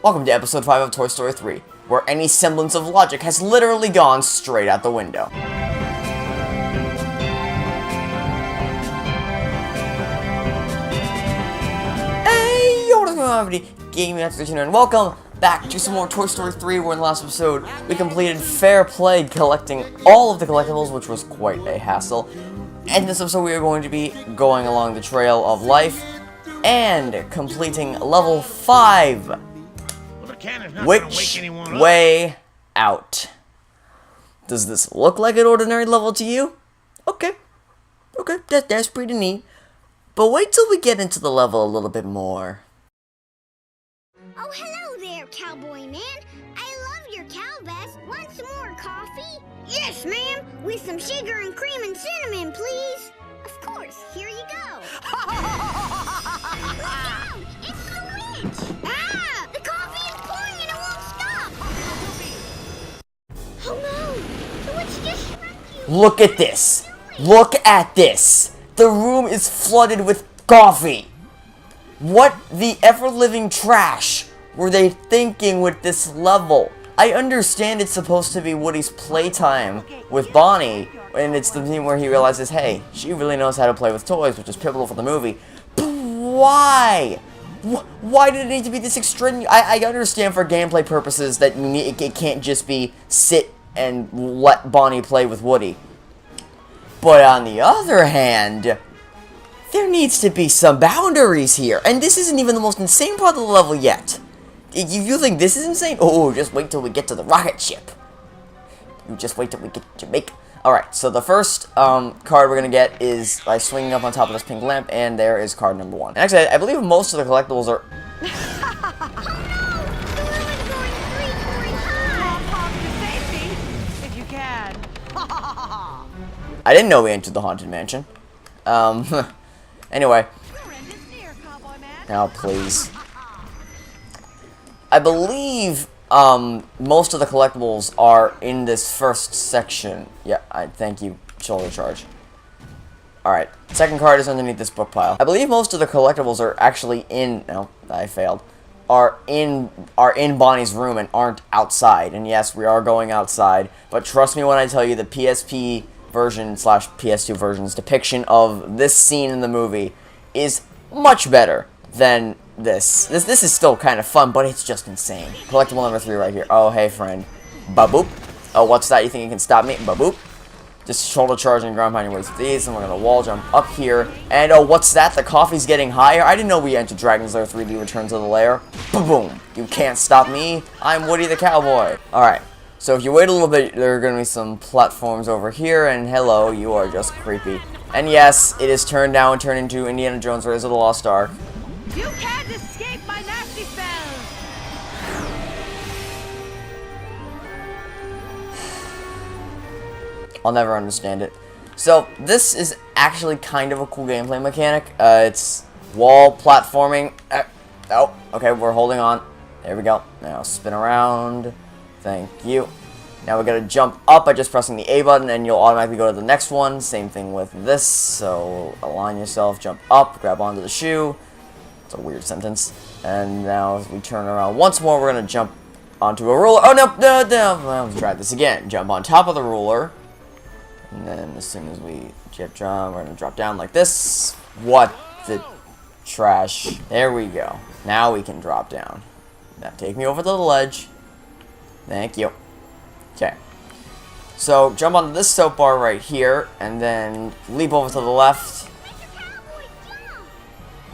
Welcome to episode 5 of Toy Story 3, where any semblance of logic has literally gone straight out the window. Hey, yo, what's going on, everybody? Gaming Exhibition, and welcome back to some more Toy Story 3, where in the last episode, we completed fair play collecting all of the collectibles, which was quite a hassle. And in this episode, we are going to be going along the trail of life and completing level 5. Which way out? Does this look like an ordinary level to you? Okay, that's pretty neat. But wait till we get into the level a little bit more. Oh, hello there, cowboy man. I love your cow vest. Want some more coffee? Yes, ma'am. With some sugar and cream and cinnamon, please. Of course. Here you go. Look out! It's the witch! Ah! The coffee is pouring and it won't stop. Oh no! The witch just shrunk you. Look at this! Look at this! The room is flooded with coffee! What the ever-living trash were they thinking with this level? I understand it's supposed to be Woody's playtime with Bonnie, and it's the thing where he realizes, hey, she really knows how to play with toys, which is pivotal for the movie. But why? Why did it need to be this extreme? I understand for gameplay purposes that it can't just be sit and let Bonnie play with Woody. But on the other hand, there needs to be some boundaries here. And this isn't even the most insane part of the level yet. You think this is insane? Oh, just wait till we get to the rocket ship. You just wait till we get to Jamaica. Alright, so the first card we're going to get is by swinging up on top of this pink lamp, and there is card number 1. And actually, I believe most of the collectibles are... Oh no! The balloon's going 3 stories high. Pop to safety, if you can. I didn't know we entered the Haunted Mansion. Anyway. Now, please. I believe, most of the collectibles are in this first section. Yeah, thank you, shoulder charge. Alright, second card is underneath this book pile. I believe most of the collectibles are actually in... No, I failed. Are in Bonnie's room and aren't outside. And yes, we are going outside. But trust me when I tell you the PSP version / PS2 version's depiction of this scene in the movie is much better than this. This is still kind of fun, but it's just insane. Collectible number 3 right here. Oh, hey, friend. Ba-boop. Oh, what's that? You think you can stop me? Ba-boop. Just shoulder charge and ground pound your ways with these, and we're gonna wall jump up here. And oh, what's that? The coffee's getting higher? I didn't know we entered Dragon's Lair 3D Return to the Lair. Boom! You can't stop me. I'm Woody the Cowboy. Alright. So if you wait a little bit, there are going to be some platforms over here, and hello, you are just creepy. And yes, it is turned down and turned into Indiana Jones Raiders of the Lost Ark. You can't escape my nasty spells! I'll never understand it. So, this is actually kind of a cool gameplay mechanic. It's wall platforming. Oh, okay, we're holding on. There we go. Now spin around. Thank you. Now we're going to jump up by just pressing the A button, and you'll automatically go to the next one. Same thing with this. So align yourself, jump up, grab onto the shoe. It's a weird sentence. And now as we turn around once more, we're going to jump onto a ruler. Oh, no. Well, let's try this again. Jump on top of the ruler. And then as soon as we jump, we're going to drop down like this. What the trash. There we go. Now we can drop down. Now take me over to the ledge. Thank you. Okay. So, jump onto this soap bar right here, and then leap over to the left.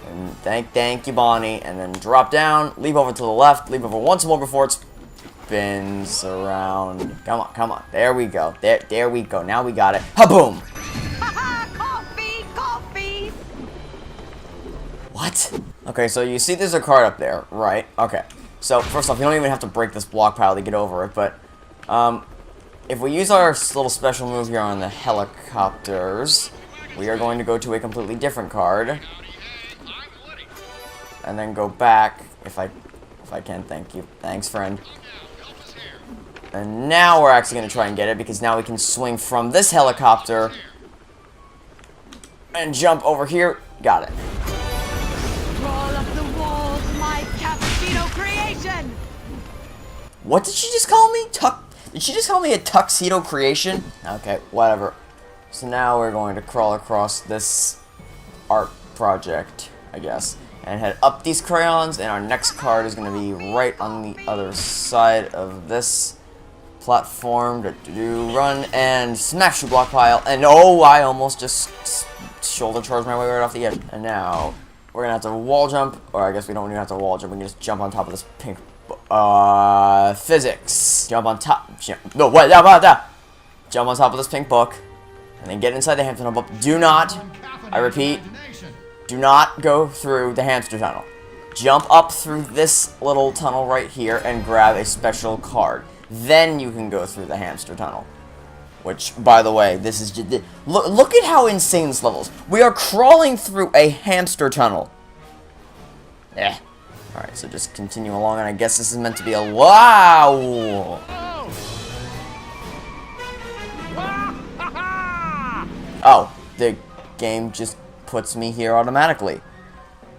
And thank you, Bonnie. And then drop down, leap over to the left, leap over once more before it spins around. Come on. There we go. There we go. Now we got it. Ha-boom! Coffee! What? Okay, so you see there's a card up there, right? Okay. So, first off, you don't even have to break this block pile to get over it, but, if we use our little special move here on the helicopters, we are going to go to a completely different card, and then go back, if I can, thank you. Thanks, friend. And now we're actually going to try and get it, because now we can swing from this helicopter, and jump over here. Got it. Roll up the walls, my cappuccino creation! What did she just call me? Did she just call me a tuxedo creation? Okay, whatever. So now we're going to crawl across this art project, I guess, and head up these crayons, and our next card is going to be right on the other side of this platform. Run and smash the block pile, and oh, I almost just shoulder charged my way right off the edge. And now we're going to have to wall jump, or I guess we don't even have to wall jump, we can just jump on top of this pink physics. Jump on top. No, what? Jump on top of this pink book, and then get inside the hamster tunnel. But do not, I repeat, do not go through the hamster tunnel. Jump up through this little tunnel right here and grab a special card. Then you can go through the hamster tunnel. Which, by the way, this is just... Look at how insane this level is. We are crawling through a hamster tunnel. Alright, so just continue along, and I guess this is meant to be a... Wow! Oh, the game just puts me here automatically.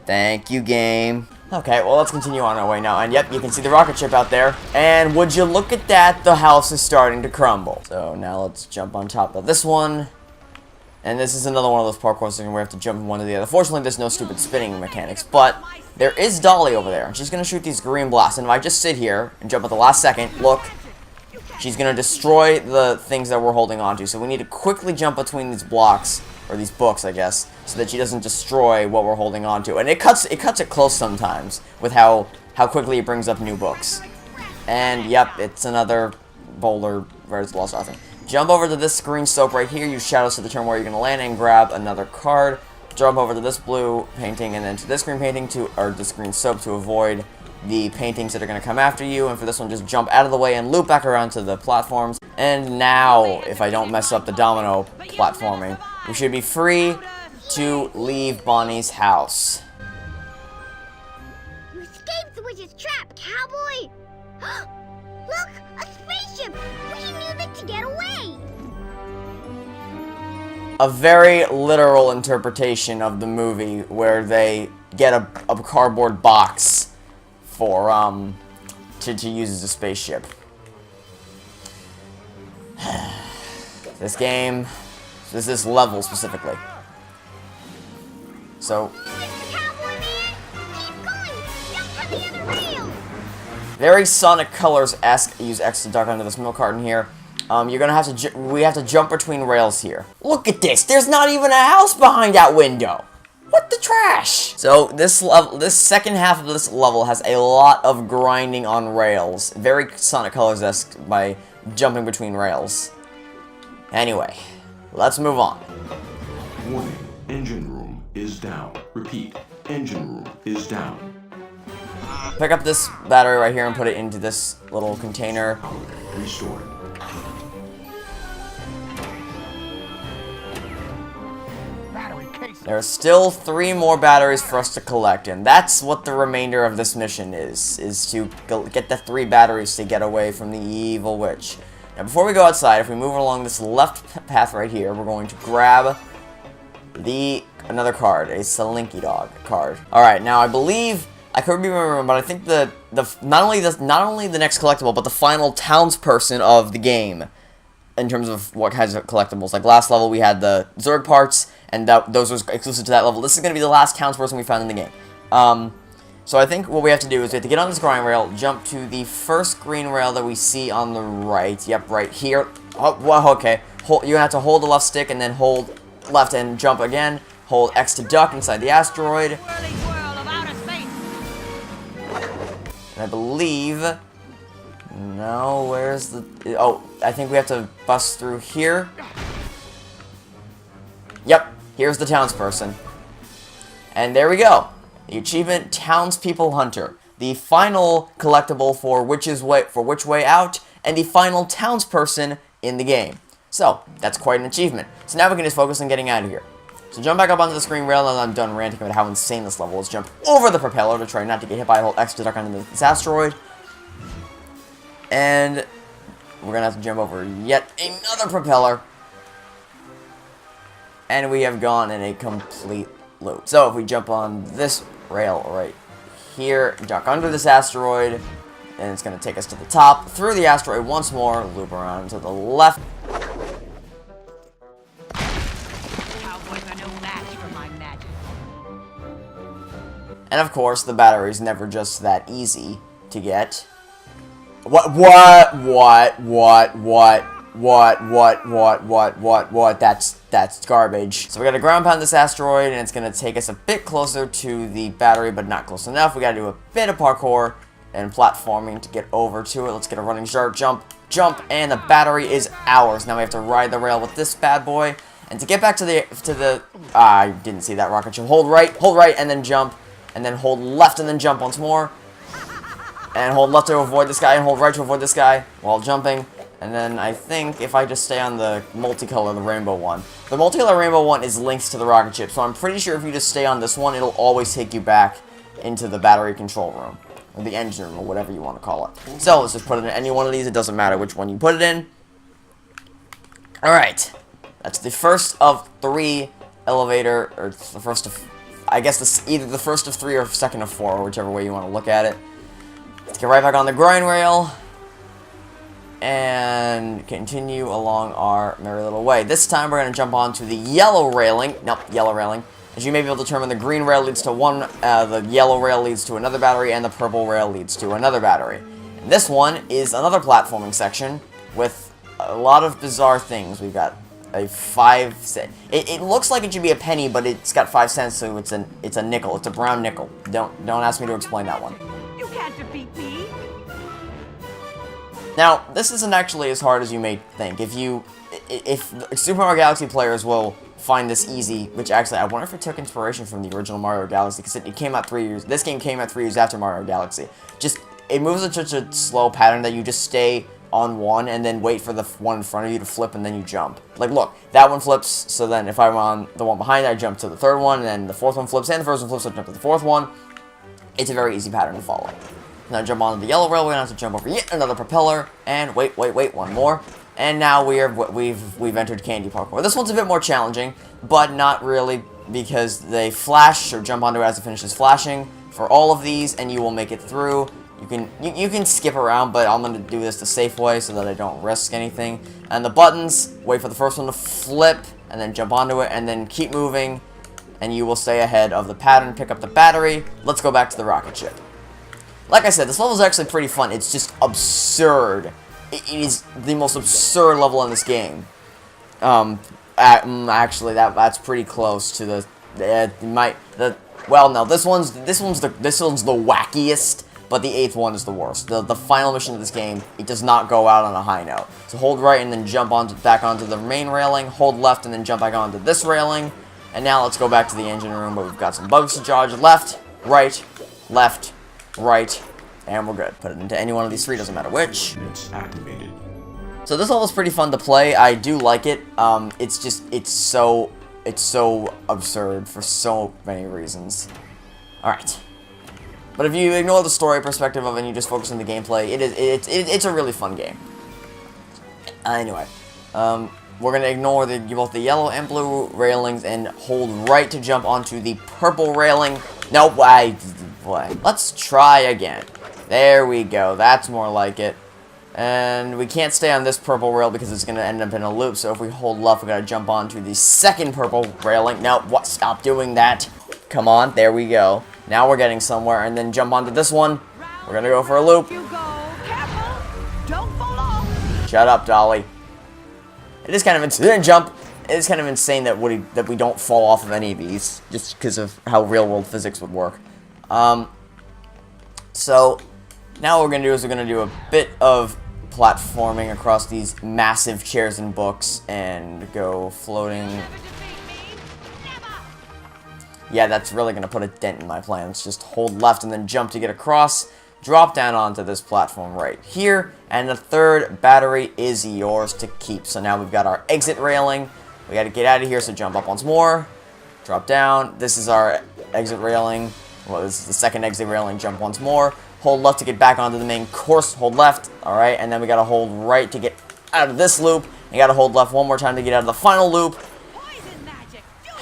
Thank you, game. Okay, well, let's continue on our way now. And yep, you can see the rocket ship out there. And would you look at that, the house is starting to crumble. So now let's jump on top of this one. And this is another one of those parkour things where we have to jump from one to the other. Fortunately, there's no stupid spinning mechanics, but there is Dolly over there. And she's going to shoot these green blasts. And if I just sit here and jump at the last second, look, she's going to destroy the things that we're holding on to. So we need to quickly jump between these blocks, or these books, I guess, so that she doesn't destroy what we're holding on to. And it cuts it close sometimes with how quickly it brings up new books. And yep, it's another boulder where it's lost author. Jump over to this green soap right here, use shadows to determine where you're going to land, and grab another card. Jump over to this blue painting and then to this green painting or this green soap to avoid the paintings that are going to come after you. And for this one, just jump out of the way and loop back around to the platforms. And now, if I don't mess up the domino platforming, we should be free to leave Bonnie's house. You escaped the witch's trap, cowboy! Look, a spaceship! We can use it to get away! A very literal interpretation of the movie where they get a cardboard box for, to use as a spaceship. This level specifically. So, Cowboy man! Keep going! Jump for the other rail! very Sonic Colors-esque. Use X to duck under this milk carton here. You're gonna have to. We have to jump between rails here. Look at this. There's not even a house behind that window. What the trash? So this second half of this level has a lot of grinding on rails. Very Sonic Colors-esque by jumping between rails. Anyway, let's move on. Warning, engine room is down. Repeat, engine room is down. Pick up this battery right here and put it into this little container. Power restored. There are still 3 more batteries for us to collect, and that's what the remainder of this mission is to get the 3 batteries to get away from the evil witch. Now, before we go outside, if we move along this left path right here, we're going to grab another card, a Slinky Dog card. All right, now I believe I could be remembering, but I think not only the next collectible, but the final townsperson of the game, in terms of what kinds of collectibles. Like last level, we had the Zerg parts, and those were exclusive to that level. This is going to be the last townsperson we found in the game. So I think what we have to do is we have to get on this grind rail, jump to the first green rail that we see on the right. Yep, right here. Oh, well, okay. You have to hold the left stick and then hold left and jump again. Hold X to duck inside the asteroid. And I believe... No, where's the... Oh, I think we have to bust through here. Yep, here's the townsperson. And there we go. The achievement, Townspeople Hunter. The final collectible for Which Way Out, and the final townsperson in the game. So, that's quite an achievement. So now we can just focus on getting out of here. So jump back up onto the screen rail, and I'm done ranting about how insane this level is. Jump over the propeller to try not to get hit by a whole X to duck onto this asteroid. And we're going to have to jump over yet another propeller. And we have gone in a complete loop. So if we jump on this rail right here, duck under this asteroid, and it's going to take us to the top, through the asteroid once more, loop around to the left. Cowboys are no match for my magic. And of course, the battery's never just that easy to get. What? That's garbage. So we gotta ground pound this asteroid, and it's gonna take us a bit closer to the battery, but not close enough. We gotta do a bit of parkour and platforming to get over to it. Let's get a running start, jump, and the battery is ours. Now we have to ride the rail with this bad boy. And to get back to the I didn't see that rocket ship. Hold right, and then jump, and then hold left, and then jump once more. And hold left to avoid this guy, and hold right to avoid this guy while jumping. And then I think if I just stay on the multicolor, the rainbow one. The multicolor rainbow one is linked to the rocket ship, so I'm pretty sure if you just stay on this one, it'll always take you back into the battery control room. Or the engine room, or whatever you want to call it. So, let's just put it in any one of these, it doesn't matter which one you put it in. Alright. That's the first of 3 elevator, or the first of, I guess this either the first of 3 or second of 4, whichever way you want to look at it. Let's get right back on the grind rail. And continue along our merry little way. This time we're going to jump onto the yellow railing. Nope, yellow railing. As you may be able to determine, the green rail leads to one, the yellow rail leads to another battery, and the purple rail leads to another battery. And this one is another platforming section with a lot of bizarre things. We've got a 5 cent. It looks like it should be a penny, but it's got 5 cents, so it's a nickel. It's a brown nickel. Don't ask me to explain that one. You can't defeat me. Now, this isn't actually as hard as you may think. If Super Mario Galaxy players will find this easy, which actually, I wonder if it took inspiration from the original Mario Galaxy, because it came out 3 years, this game came out 3 years after Mario Galaxy. It moves in such a slow pattern that you just stay on one, and then wait for the one in front of you to flip, and then you jump. Like, look, that one flips, so then if I'm on the one behind, I jump to the third one, and then the fourth one flips, and the first one flips, so I jump to the fourth one. It's a very easy pattern to follow. Now jump onto the yellow rail, we're gonna have to jump over yet another propeller, and wait, one more. And now we've entered Candy Parkour. This one's a bit more challenging, but not really, because they flash, or jump onto it as it finishes flashing for all of these, and you will make it through. You can skip around, but I'm gonna do this the safe way so that I don't risk anything. And the buttons, wait for the first one to flip, and then jump onto it, and then keep moving, and you will stay ahead of the pattern, pick up the battery. Let's go back to the rocket ship. Like I said, this level is actually pretty fun. It's just absurd. It is the most absurd level in this game. Actually, that's pretty close to well, no, this one's the wackiest, but the 8th one is the worst. The final mission of this game, it does not go out on a high note. So hold right and then jump back onto the main railing. Hold left and then jump back onto this railing. And now let's go back to the engine room, where we've got some bugs to dodge. Left, right, left, right, and we're good. Put it into any one of these 3, doesn't matter which. It's activated. So this level is pretty fun to play. I do like it. It's so absurd for so many reasons. Alright. But if you ignore the story perspective of it and you just focus on the gameplay, it's a really fun game. Anyway, we're gonna ignore both the yellow and blue railings and hold right to jump onto the purple railing. No, let's try again. There we go. That's more like it. And we can't stay on this purple rail because it's gonna end up in a loop. So if we hold left, we gotta jump onto the second purple railing. No, stop doing that. Come on, there we go. Now we're getting somewhere, and then jump onto this one. We're gonna go for a loop. You go. Careful. Don't fall off. Shut up, Dolly. It is kind of insane. Jump. It is kind of insane that we don't fall off of any of these, just because of how real-world physics would work. So now what we're gonna do is we're gonna do a bit of platforming across these massive chairs and books and go floating. Yeah, that's really going to put a dent in my plans. Just hold left and then jump to get across. Drop down onto this platform right here. And the third battery is yours to keep. So now we've got our exit railing. We got to get out of here, so jump up once more. Drop down. This is our exit railing. Well, this is the second exit railing. Jump once more. Hold left to get back onto the main course. Hold left. Alright, and then we got to hold right to get out of this loop. You got to hold left one more time to get out of the final loop.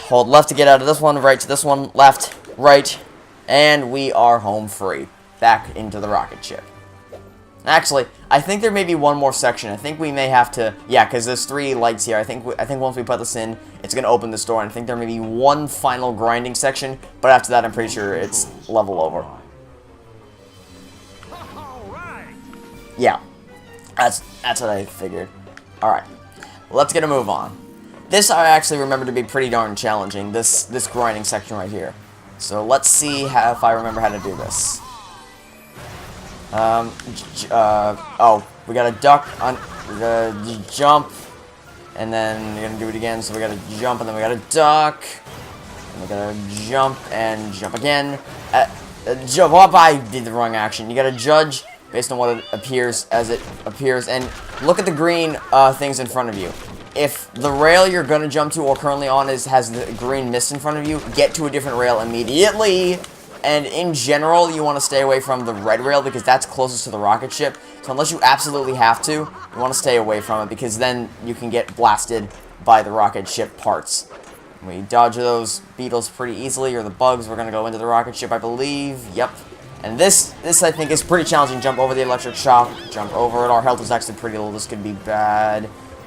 Hold left to get out of this one, right to this one, left, right, and we are home free. Back into the rocket ship. Actually, I think there may be one more section. I think we may have to... Yeah, because there's 3 lights here. I think once we put this in, it's going to open this door. And I think there may be one final grinding section. But after that, I'm pretty sure it's level over. Yeah. That's what I figured. Alright. Let's get a move on. This I actually remember to be pretty darn challenging. This grinding section right here. So let's see if I remember how to do this. Oh, we gotta duck, we gotta jump, and then we're gonna do it again, so we gotta jump, and then we gotta duck, and we gotta jump, and jump again. Jump up, I did the wrong action. You gotta judge based on what it appears as it appears, and look at the green things in front of you. If the rail you're gonna jump to or currently on has the green mist in front of you, get to a different rail immediately. And in general, you want to stay away from the red rail because that's closest to the rocket ship. So unless you absolutely have to, you want to stay away from it because then you can get blasted by the rocket ship parts. We dodge those beetles pretty easily, or the bugs. We're going to go into the rocket ship, I believe. Yep. And this I think is pretty challenging. Jump over the electric shock. Jump over it. Our health is actually pretty low. This could be bad.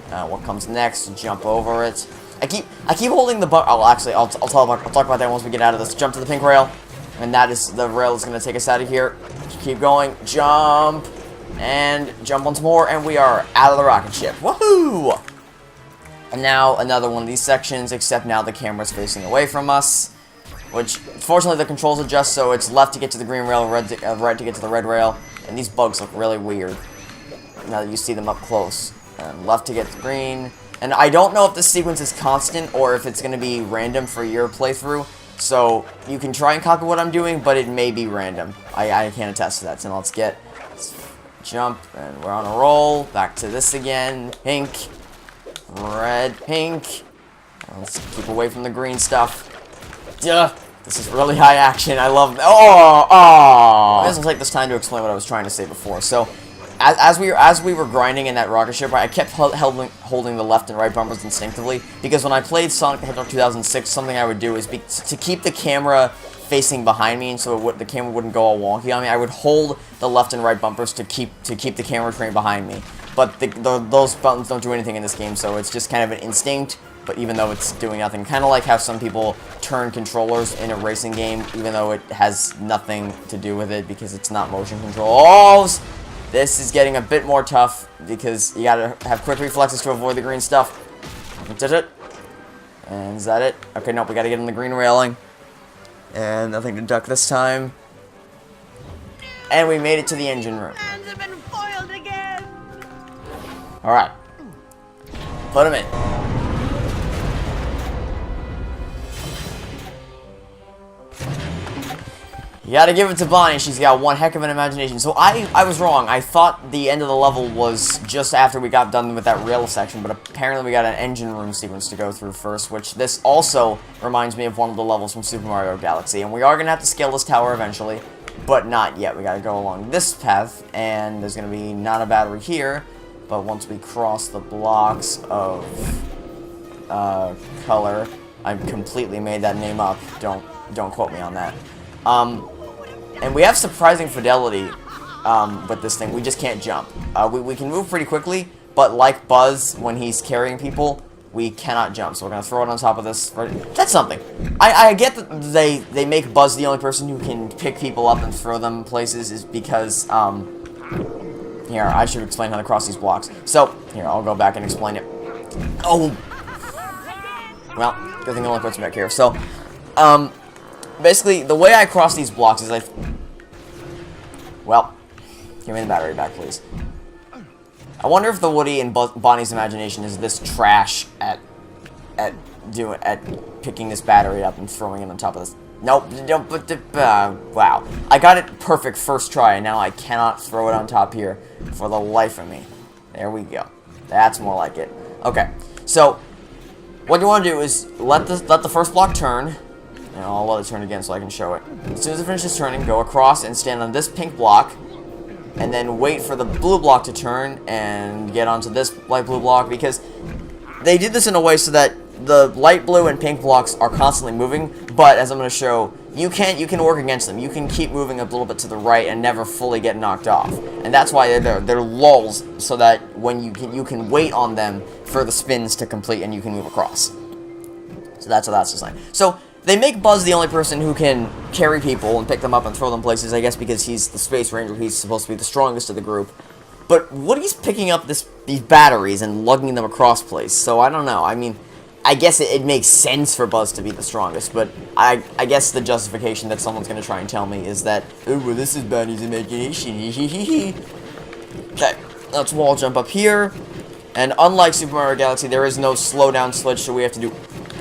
What comes next? Jump over it. I keep holding the bug. Oh, actually, I'll talk about that once we get out of this. Jump to the pink rail. And that is, the rail is going to take us out of here. Keep going. Jump. And jump once more. And we are out of the rocket ship. Woohoo! And now another one of these sections, except now the camera's facing away from us. Which, fortunately, the controls adjust, so it's left to get to the green rail, right to get to the red rail. And these bugs look really weird now that you see them up close. And left to get to green. And I don't know if this sequence is constant or if it's going to be random for your playthrough. So, you can try and copy what I'm doing, but it may be random. I can't attest to that. So, let's jump, and we're on a roll. Back to this again. Pink. Red. Pink. Let's keep away from the green stuff. Duh. This is really high action. I love... Oh! I guess I'll take this time to explain what I was trying to say before. So, as we were grinding in that rocket ship, I kept holding the left and right bumpers instinctively, because when I played Sonic the Hedgehog 2006, something I would do is to keep the camera facing behind me, and so the camera wouldn't go all wonky on me. I would hold the left and right bumpers to keep the camera frame behind me. But those buttons don't do anything in this game, so it's just kind of an instinct. But even though it's doing nothing, kind of like how some people turn controllers in a racing game, even though it has nothing to do with it because it's not motion controls. This is getting a bit more tough because you gotta have quick reflexes to avoid the green stuff. Did it? And is that it? Okay, nope, we gotta get in the green railing. And nothing to duck this time. And we made it to the engine room. Hands have been foiled again. Alright. Put them in. You gotta give it to Bonnie, she's got one heck of an imagination. So I was wrong. I thought the end of the level was just after we got done with that rail section, but apparently we got an engine room sequence to go through first, which this also reminds me of one of the levels from Super Mario Galaxy. And we are gonna have to scale this tower eventually, but not yet. We gotta go along this path, and there's gonna be not a battery here, but once we cross the blocks of color, I completely made that name up. Don't quote me on that. And we have surprising fidelity with this thing. We just can't jump. We can move pretty quickly, but like Buzz, when he's carrying people, we cannot jump. So we're going to throw it on top of this. That's something. I get that they make Buzz the only person who can pick people up and throw them places is because, here, I should explain how to cross these blocks. So, here, I'll go back and explain it. Oh! Well, good thing the only person back here. So, basically, the way I cross these blocks is well, give me the battery back, please. I wonder if the Woody and Bonnie's imagination is this trash at picking this battery up and throwing it on top of this. Nope. Wow. I got it perfect first try, and now I cannot throw it on top here for the life of me. There we go. That's more like it. Okay. So, what you want to do is let the first block turn. And I'll let it turn again so I can show it. As soon as it finishes turning, go across and stand on this pink block, and then wait for the blue block to turn and get onto this light blue block, because they did this in a way so that the light blue and pink blocks are constantly moving, but as I'm going to show, you can work against them. You can keep moving a little bit to the right and never fully get knocked off. And that's why they're there. They're lulls, so that when you can wait on them for the spins to complete and you can move across. So that's what that's designed. So they make Buzz the only person who can carry people and pick them up and throw them places, I guess because he's the Space Ranger. He's supposed to be the strongest of the group. But Woody's picking up these batteries and lugging them across place, so I don't know. I mean, I guess it makes sense for Buzz to be the strongest, but I guess the justification that someone's going to try and tell me is that, oh, well, this is Bunny's imagination, Okay, let's wall jump up here, and unlike Super Mario Galaxy, there is no slowdown switch, so we have to do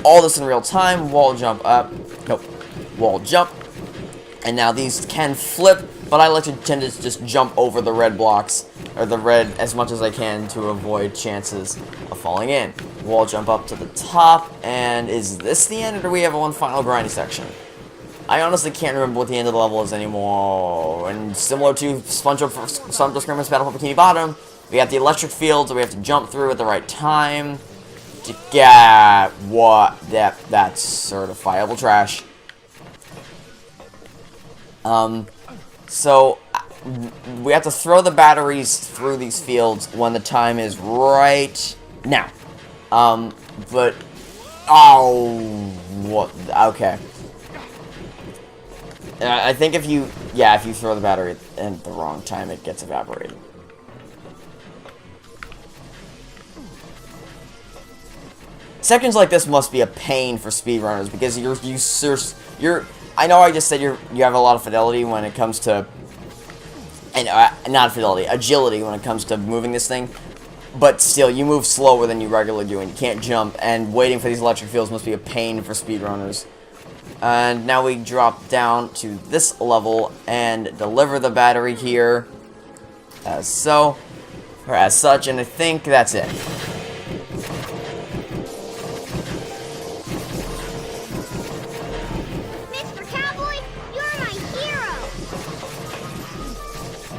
all this in real time. Wall jump up, nope, wall jump, and now these can flip, but I like to tend to just jump over the red blocks, or the red, as much as I can to avoid chances of falling in. Wall jump up to the top, and is this the end, or do we have one final grindy section? I honestly can't remember what the end of the level is anymore, and similar to SpongeBob Squareman's Battle for Bikini Bottom, we have the electric fields that we have to jump through at the right time to get what? That's certifiable trash. So we have to throw the batteries through these fields when the time is right now. But oh, what? Okay. I think if you throw the battery at the wrong time, it gets evaporated. Sections like this must be a pain for speedrunners because you're. I know I just said you have a lot of fidelity when it comes to, and not fidelity, agility when it comes to moving this thing, but still you move slower than you regularly do and you can't jump, and waiting for these electric fields must be a pain for speedrunners. And now we drop down to this level and deliver the battery here, as so, or as such, and I think that's it.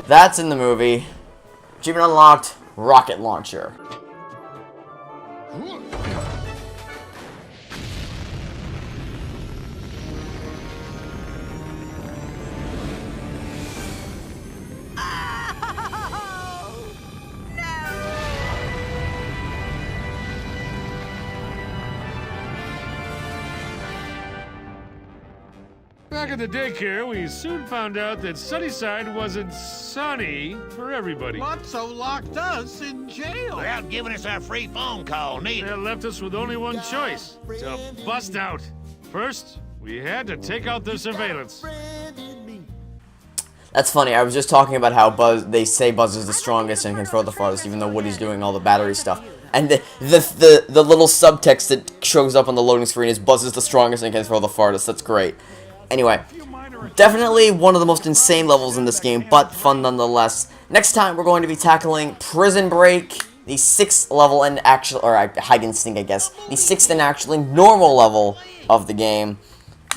That's in the movie. Achievement unlocked, rocket launcher. Back at the daycare, we soon found out that Sunnyside wasn't sunny for everybody. Lotso locked us in jail. Without giving us our free phone call, neither. That left us with only one choice, to bust out. First, we had to take out the surveillance. That's funny. I was just talking about how they say Buzz is the strongest and can throw the farthest, even though Woody's doing all the battery stuff. And the little subtext that shows up on the loading screen is Buzz is the strongest and can throw the farthest. That's great. Anyway, definitely one of the most insane levels in this game, but fun nonetheless. Next time, we're going to be tackling Prison Break, the 6th level and actual, or hide and seek, I guess, the 6th and actually normal level of the game.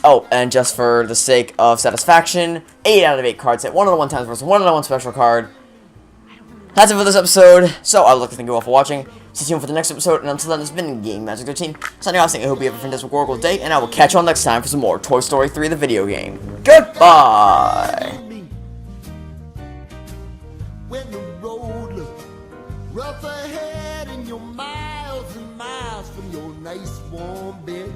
Oh, and just for the sake of satisfaction, 8 out of 8 cards hit, 1 out of 1 times versus 1 out of 1 special card. That's it for this episode, so I'd like to thank you all for watching. Stay tuned for the next episode, and until then, it's been Game Magic 13. Signing off, saying I hope you have a fantastic day, and I will catch you all next time for some more Toy Story 3, the video game. Goodbye! When the road looks rough ahead and you're miles and miles from your nice warm bed.